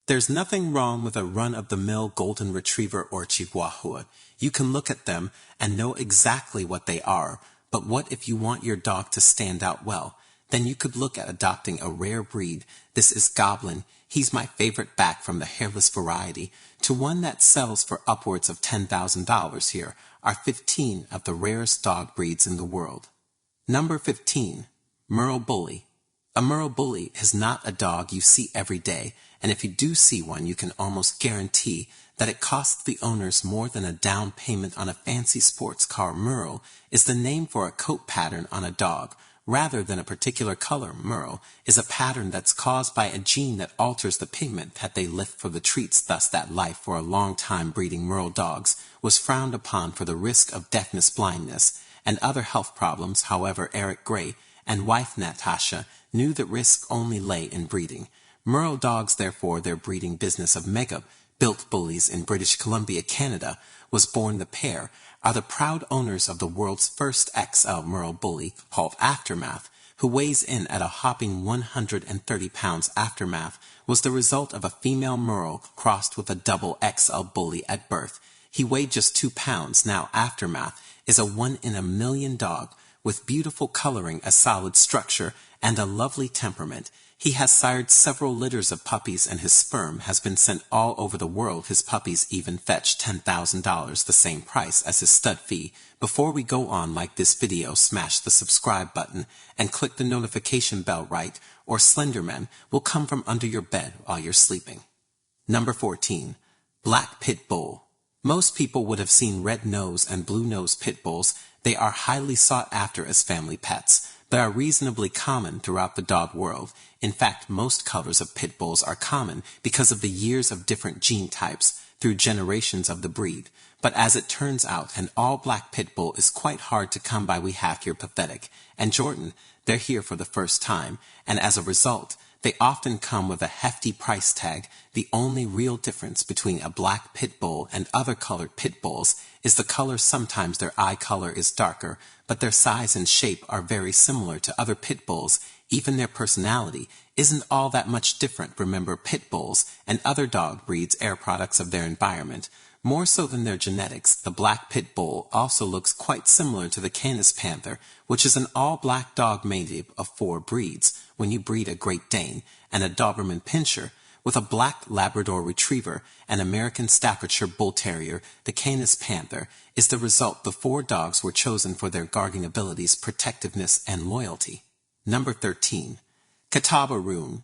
There's nothing wrong with a run-of-the-mill golden retriever or chihuahua. You can look at them and know exactly what they are, but what if you want your dog to stand out well? Then you could look at adopting a rare breed. This is Goblin. He's my favorite back from the hairless variety, to one that sells for upwards of $10,000 here, are 15 of the rarest dog breeds in the world. Number 15. Merle Bully. A Merle Bully is not a dog you see every day, and if you do see one, you can almost guarantee that it costs the owners more than a down payment on a fancy sports car. Merle is the name for a coat pattern on a dog, rather than a particular color. Merle is a pattern that's caused by a gene that alters the pigment that they lift for the treats, thus that life for a long time breeding Merle dogs was frowned upon for the risk of deafness, blindness, and other health problems. However, Eric Gray and wife Natasha knew the risk only lay in breeding Merle dogs. Therefore, their breeding business of mega-built bullies in British Columbia, Canada, was born. The pair are the proud owners of the world's first XL Merle Bully, called Aftermath, who weighs in at a hopping 130 pounds. Aftermath was the result of a female Merle crossed with a double XL Bully at birth. He weighed just 2 pounds. Now Aftermath is a 1 in a million dog, with beautiful coloring, a solid structure, and a lovely temperament. He has sired several litters of puppies, and his sperm has been sent all over the world. His puppies even fetch $10,000, the same price as his stud fee. Before we go on, like this video, smash the subscribe button, and click the notification bell, right, or Slenderman will come from under your bed while you're sleeping. Number 14. Black Pit Bull. Most people would have seen red nose and blue nose pit bulls. They are highly sought after as family pets. They are reasonably common throughout the dog world. In fact, most colors of pit bulls are common because of the years of different gene types through generations of the breed. But as it turns out, an all-black pit bull is quite hard to come by. We have here Pathetic and Jordan. They're here for the first time, and as a result, they often come with a hefty price tag. The only real difference between a black pit bull and other colored pit bulls is the color. Sometimes their eye color is darker, but their size and shape are very similar to other pit bulls. Even their personality isn't all that much different. Remember, pit bulls and other dog breeds are products of their environment, more so than their genetics. The black pit bull also looks quite similar to the Canis panther, which is an all-black dog made of 4 breeds. When you breed a Great Dane and a Doberman Pinscher with a black Labrador Retriever and American Staffordshire Bull Terrier, the Canis panther is the result. The 4 dogs were chosen for their guarding abilities, protectiveness, and loyalty. Number 13. Catawba Roon.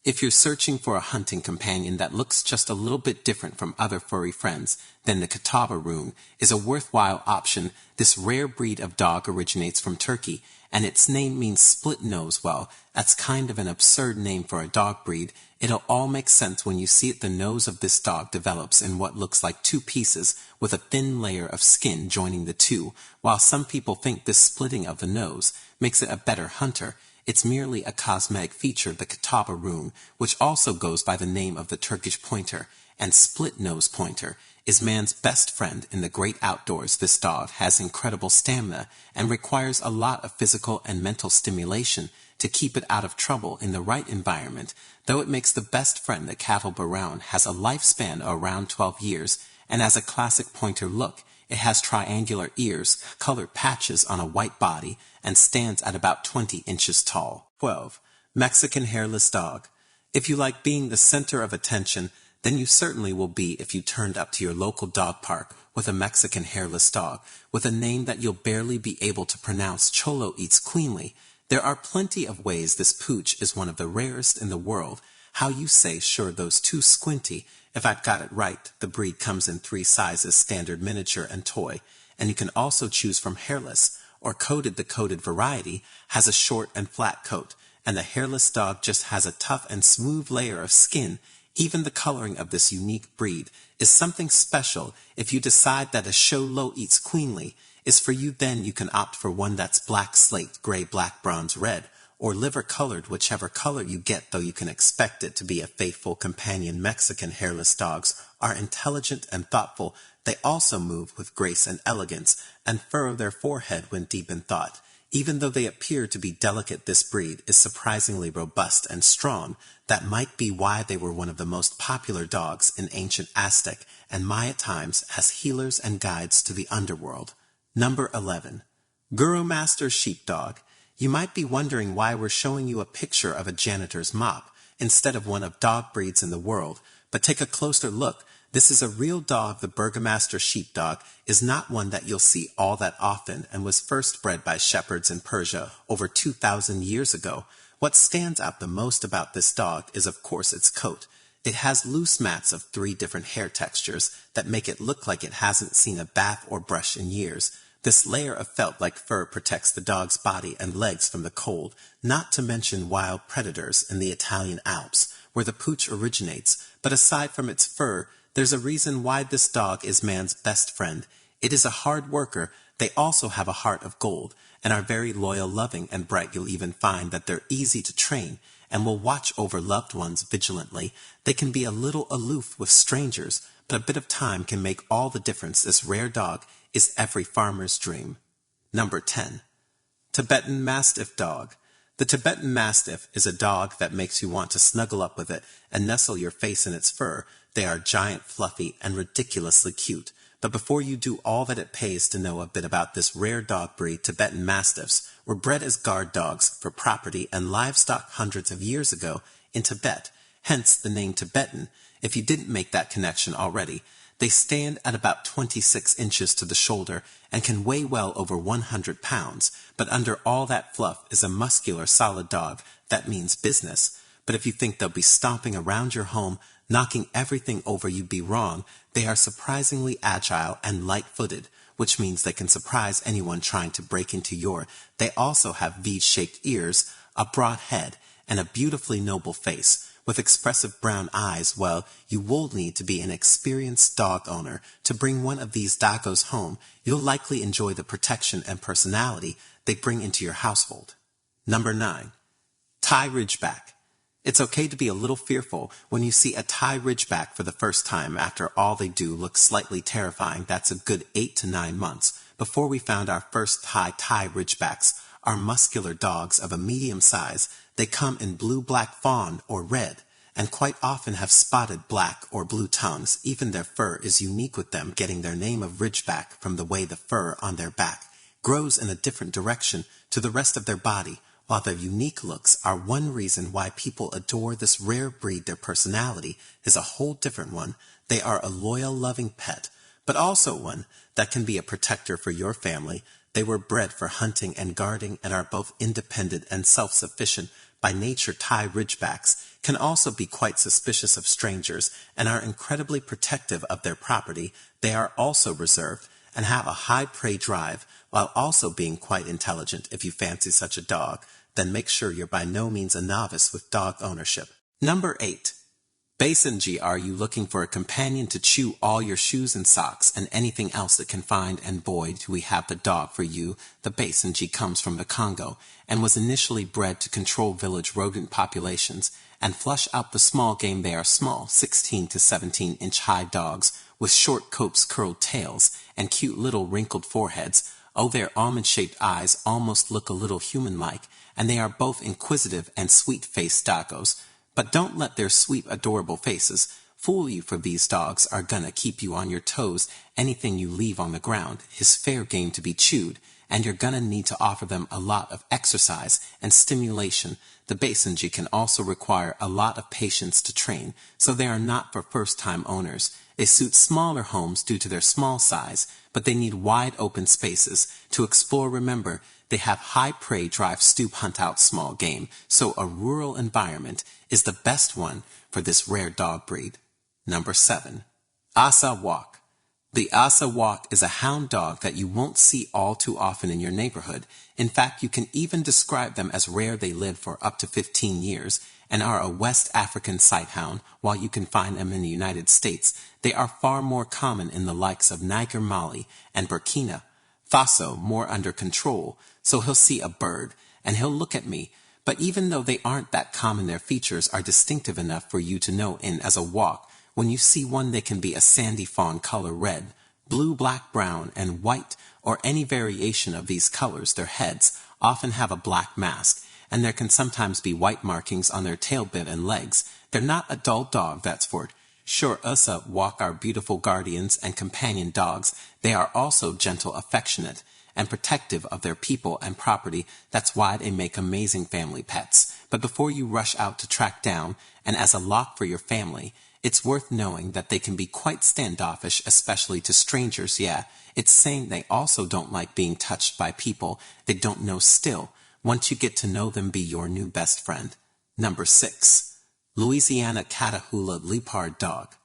If you're searching for a hunting companion that looks just a little bit different from other furry friends, then the Catawba Roon is a worthwhile option. This rare breed of dog originates from Turkey, and its name means split nose. Well, that's kind of an absurd name for a dog breed. It'll all make sense when you see it. The nose of this dog develops in what looks like 2 pieces, with a thin layer of skin joining the 2. While some people think this splitting of the nose makes it a better hunter, it's merely a cosmetic feature. The Catawba Roon, which also goes by the name of the Turkish Pointer and split-nose Pointer, is man's best friend in the great outdoors. This dog has incredible stamina and requires a lot of physical and mental stimulation to keep it out of trouble in the right environment. Though it makes the best friend, the cattle Brown has a lifespan of around 12 years, and as a classic pointer look, it has triangular ears, colored patches on a white body, and stands at about 20 inches tall. 12. Mexican Hairless Dog. If you like being the center of attention, then you certainly will be if you turned up to your local dog park with a Mexican hairless dog, with a name that you'll barely be able to pronounce. Cholo eats cleanly. There are plenty of ways this pooch is one of the rarest in the world. How you say, sure, those 2 squinty. If I've got it right, the breed comes in 3 sizes, standard, miniature, and toy, and you can also choose from hairless or coated. The coated variety has a short and flat coat, and the hairless dog just has a tough and smooth layer of skin. Even the coloring of this unique breed is something special. If you decide that a Cholo eats queenly is for you, then you can opt for one that's black slate, gray, black, bronze, red, or liver-colored, whichever color you get, though you can expect it to be a faithful companion. Mexican hairless dogs are intelligent and thoughtful. They also move with grace and elegance and furrow their forehead when deep in thought. Even though they appear to be delicate, this breed is surprisingly robust and strong. That might be why they were one of the most popular dogs in ancient Aztec and Maya times as healers and guides to the underworld. Number 11. Guru Master Sheepdog. You might be wondering why we're showing you a picture of a janitor's mop instead of one of dog breeds in the world, but take a closer look. This is a real dog. The Burgomaster Sheepdog is not one that you'll see all that often and was first bred by shepherds in Persia over 2,000 years ago. What stands out the most about this dog is of course its coat. It has loose mats of 3 different hair textures that make it look like it hasn't seen a bath or brush in years. This layer of felt-like fur protects the dog's body and legs from the cold, not to mention wild predators in the Italian Alps, where the pooch originates. But aside from its fur, there's a reason why this dog is man's best friend. It is a hard worker. They also have a heart of gold and are very loyal, loving, and bright. You'll even find that they're easy to train and will watch over loved ones vigilantly. They can be a little aloof with strangers, but a bit of time can make all the difference. This rare dog is every farmer's dream. Number 10. Tibetan Mastiff Dog. The Tibetan Mastiff is a dog that makes you want to snuggle up with it and nestle your face in its fur. They are giant, fluffy, and ridiculously cute. But before you do all that, it pays to know a bit about this rare dog breed. Tibetan Mastiffs were bred as guard dogs for property and livestock hundreds of years ago in Tibet, hence the name Tibetan, if you didn't make that connection already. They stand at about 26 inches to the shoulder and can weigh well over 100 pounds, but under all that fluff is a muscular, solid dog. That means business. But if you think they'll be stomping around your home, knocking everything over, you'd be wrong. They are surprisingly agile and light-footed, which means they can surprise anyone trying to break into your. They also have V-shaped ears, a broad head, and a beautifully noble face. With expressive brown eyes, well, you will need to be an experienced dog owner to bring one of these doggos home. You'll likely enjoy the protection and personality they bring into your household. Number 9. Thai Ridgeback. It's okay to be a little fearful when you see a Thai Ridgeback for the first time. After all, they do look slightly terrifying. That's a good 8 to 9 months before we found our first Thai Ridgebacks. Are muscular dogs of a medium size. They come in blue, black, fawn, or red, and quite often have spotted black or blue tongues. Even their fur is unique, with them getting their name of Ridgeback from the way the fur on their back grows in a different direction to the rest of their body. While their unique looks are one reason why people adore this rare breed, their personality is a whole different one. They are a loyal, loving pet, but also one that can be a protector for your family. They were bred for hunting and guarding and are both independent and self-sufficient by nature. Thai Ridgebacks can also be quite suspicious of strangers and are incredibly protective of their property. They are also reserved and have a high prey drive while also being quite intelligent. If you fancy such a dog, then make sure you're by no means a novice with dog ownership. Number 8. Basenji. Are you looking for a companion to chew all your shoes and socks and anything else it can find? And boy, do we have the dog for you. The Basenji comes from the Congo and was initially bred to control village rodent populations and flush out the small game. They are small, 16 to 17-inch high dogs with short coats, curled tails, and cute little wrinkled foreheads. Oh, their almond-shaped eyes almost look a little human-like, and they are both inquisitive and sweet-faced doggos. But don't let their sweet, adorable faces fool you, for these dogs are gonna keep you on your toes. Anything you leave on the ground is fair game to be chewed, and you're gonna need to offer them a lot of exercise and stimulation. The Basenji can also require a lot of patience to train, so they are not for first-time owners. They suit smaller homes due to their small size, but they need wide open spaces to explore. Remember, they have high prey drive, stoop, hunt out small game, so a rural environment is the best one for this rare dog breed. Number 7. Asa Walk. The Asa Walk is a hound dog that you won't see all too often in your neighborhood. In fact, you can even describe them as rare. They live for up to 15 years and are a West African sighthound. While you can find them in the United States, they are far more common in the likes of Niger, Mali, and Burkina Faso, more under control. So he'll see a bird and he'll look at me. But even though they aren't that common, their features are distinctive enough for you to know in as a walk. When you see one, they can be a sandy fawn color, red, blue, black, brown, and white, or any variation of these colors. Their heads often have a black mask, and there can sometimes be white markings on their tail bit and legs. They're not a dull dog, that's for it. Sure, us walk our beautiful guardians and companion dogs. They are also gentle, affectionate, and protective of their people and property. That's why they make amazing family pets. But before you rush out to track down, and as a lock for your family, it's worth knowing that they can be quite standoffish, especially to strangers. Yeah, it's saying they also don't like being touched by people they don't know still. Once you get to know them, be your new best friend. Number 6. Louisiana Catahoula Leopard Dog.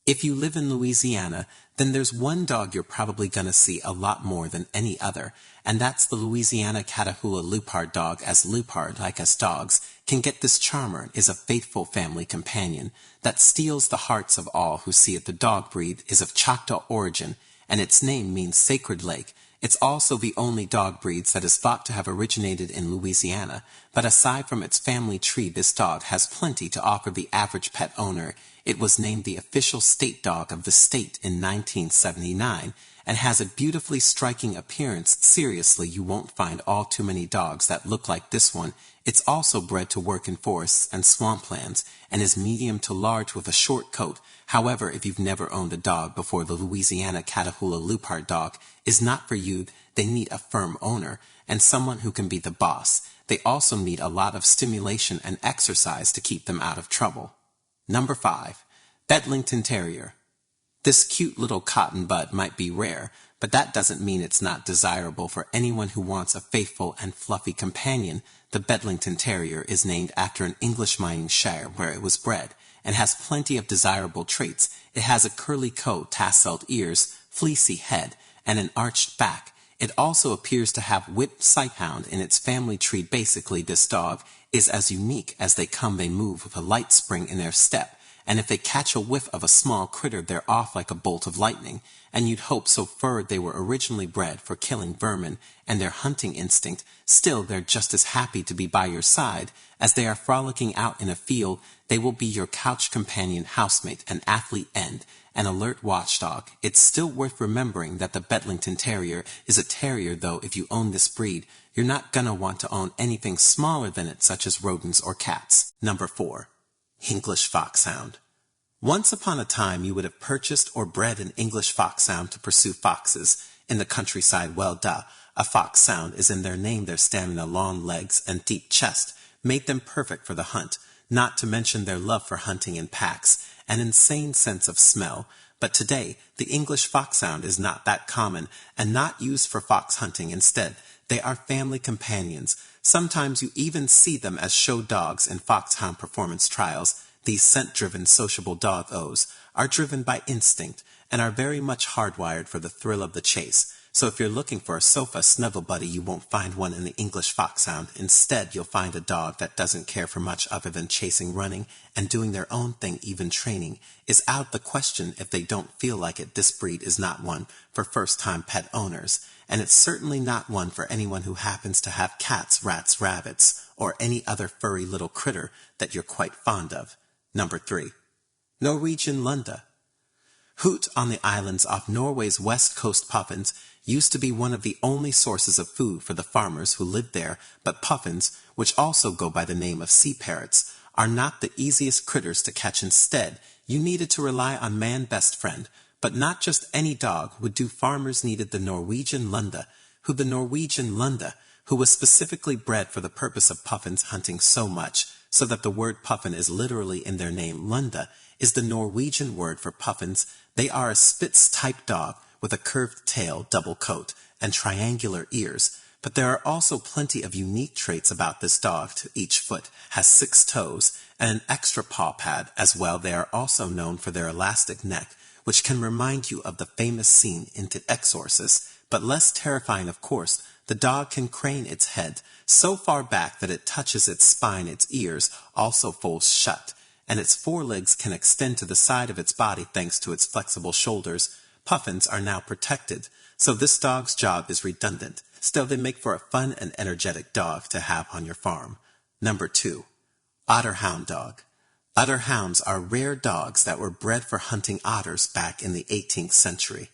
If you live in Louisiana, then there's one dog you're probably gonna see a lot more than any other, and that's the Louisiana Catahoula Leopard Dog, as leopard, like us dogs, can get this charmer and is a faithful family companion that steals the hearts of all who see it. The dog breed is of Choctaw origin, and its name means sacred lake. It's also the only dog breed that is thought to have originated in Louisiana, but aside from its family tree, this dog has plenty to offer the average pet owner. It was named the official state dog of the state in 1979 and has a beautifully striking appearance. Seriously, you won't find all too many dogs that look like this one. It's also bred to work in forests and swamplands and is medium to large with a short coat. However, if you've never owned a dog before, the Louisiana Catahoula Leopard Dog is not for you. They need a firm owner and someone who can be the boss. They also need a lot of stimulation and exercise to keep them out of trouble. Number 5. Bedlington Terrier. This cute little cotton bud might be rare, but that doesn't mean it's not desirable for anyone who wants a faithful and fluffy companion. The Bedlington Terrier is named after an English mining shire where it was bred, and has plenty of desirable traits. It has a curly coat, tasseled ears, fleecy head, and an arched back. It also appears to have whipped sighthound in its family tree. Basically, this dog is as unique as they come. They move with a light spring in their step, and if they catch a whiff of a small critter, they're off like a bolt of lightning. And you'd hope so, for they were originally bred for killing vermin and their hunting instinct. Still, they're just as happy to be by your side as they are frolicking out in a field. They will be your couch companion, housemate, an athlete, and an alert watchdog. It's still worth remembering that the Bedlington Terrier is a terrier, though. If you own this breed, you're not gonna want to own anything smaller than it, such as rodents or cats. Number 4. English Foxhound. Once upon a time, you would have purchased or bred an English foxhound to pursue foxes in the countryside. Well, duh. A foxhound is in their name. Their stamina, long legs, and deep chest made them perfect for the hunt, not to mention their love for hunting in packs, an insane sense of smell. But today, the English foxhound is not that common and not used for fox hunting. Instead, they are family companions. Sometimes you even see them as show dogs in foxhound performance trials. These scent-driven, sociable doggos are driven by instinct and are very much hardwired for the thrill of the chase. So if you're looking for a sofa snuggle buddy, you won't find one in the English foxhound. Instead, you'll find a dog that doesn't care for much other than chasing, running, and doing their own thing. Even training is out of the question if they don't feel like it. This breed is not one for first-time pet owners, and it's certainly not one for anyone who happens to have cats, rats, rabbits, or any other furry little critter that you're quite fond of. Number 3. Norwegian Lunda. Hoot on the islands off Norway's west coast. Puffins used to be one of the only sources of food for the farmers who lived there, but puffins, which also go by the name of sea parrots, are not the easiest critters to catch. Instead, you needed to rely on man best friend, but not just any dog would do. Farmers needed the Norwegian Lunda, who was specifically bred for the purpose of puffins hunting, so much so that the word puffin is literally in their name. Lunda is the Norwegian word for puffins. They are a Spitz-type dog with a curved tail, double coat, and triangular ears. But there are also plenty of unique traits about this dog. Each foot has 6 toes and an extra paw pad as well. They are also known for their elastic neck, which can remind you of the famous scene in The Exorcist. But less terrifying, of course, the dog can crane its head so far back that it touches its spine. Its ears also fold shut, and its forelegs can extend to the side of its body thanks to its flexible shoulders. Puffins are now protected, so this dog's job is redundant. Still, they make for a fun and energetic dog to have on your farm. Number 2. Otterhound Dog. Otterhounds are rare dogs that were bred for hunting otters back in the 18th century.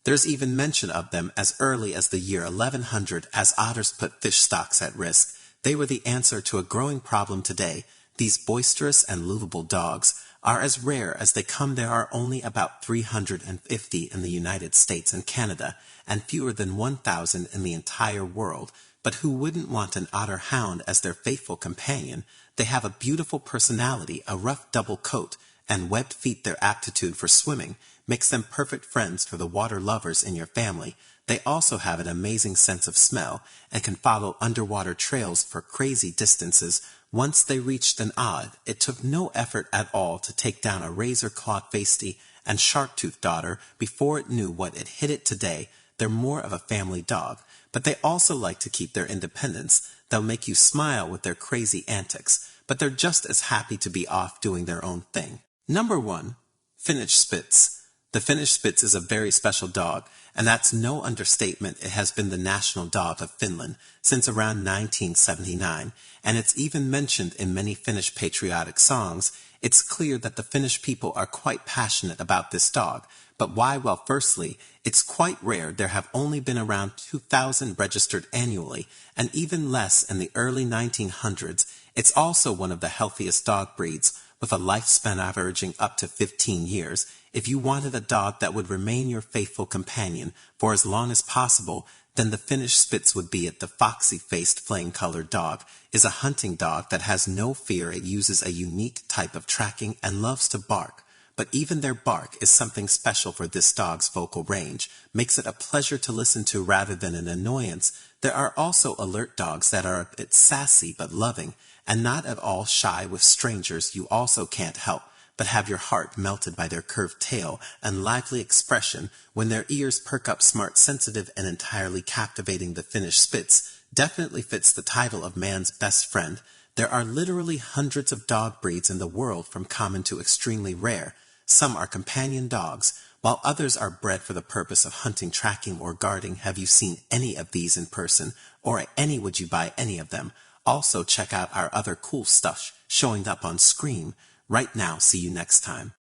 There's even mention of them as early as the year 1100 as otters put fish stocks at risk. They were the answer to a growing problem today. These boisterous and lovable dogs are as rare as they come. There are only about 350 in the United States and Canada, and fewer than 1,000 in the entire world. But who wouldn't want an otter hound as their faithful companion? They have a beautiful personality, a rough double coat, and webbed feet. Their aptitude for swimming makes them perfect friends for the water lovers in your family. They also have an amazing sense of smell and can follow underwater trails for crazy distances. Once they reached an odd, it took no effort at all to take down a razor-clawed feisty and shark-toothed otter before it knew what it hit it today. They're more of a family dog, but they also like to keep their independence. They'll make you smile with their crazy antics, but they're just as happy to be off doing their own thing. Number 1. Finnish Spitz. The Finnish Spitz is a very special dog, and that's no understatement. It has been the national dog of Finland since around 1979, and it's even mentioned in many Finnish patriotic songs. It's clear that the Finnish people are quite passionate about this dog. But why? Well, firstly, it's quite rare. There have only been around 2,000 registered annually, and even less in the early 1900s. It's also one of the healthiest dog breeds, with a lifespan averaging up to 15 years. If you wanted a dog that would remain your faithful companion for as long as possible, then the Finnish Spitz would be it. The foxy-faced, flame-colored dog is a hunting dog that has no fear. It uses a unique type of tracking and loves to bark. But even their bark is something special for this dog's vocal range, makes it a pleasure to listen to rather than an annoyance. There are also alert dogs that are a bit sassy but loving, and not at all shy with strangers. You also can't help but have your heart melted by their curved tail and lively expression when their ears perk up. Smart, sensitive, and entirely captivating. The Finnish Spitz definitely fits the title of man's best friend. There are literally hundreds of dog breeds in the world, from common to extremely rare. Some are companion dogs, while others are bred for the purpose of hunting, tracking, or guarding. Have you seen any of these in person? Or would you buy any of them? Also, check out our other cool stuff showing up on screen right now. See you next time.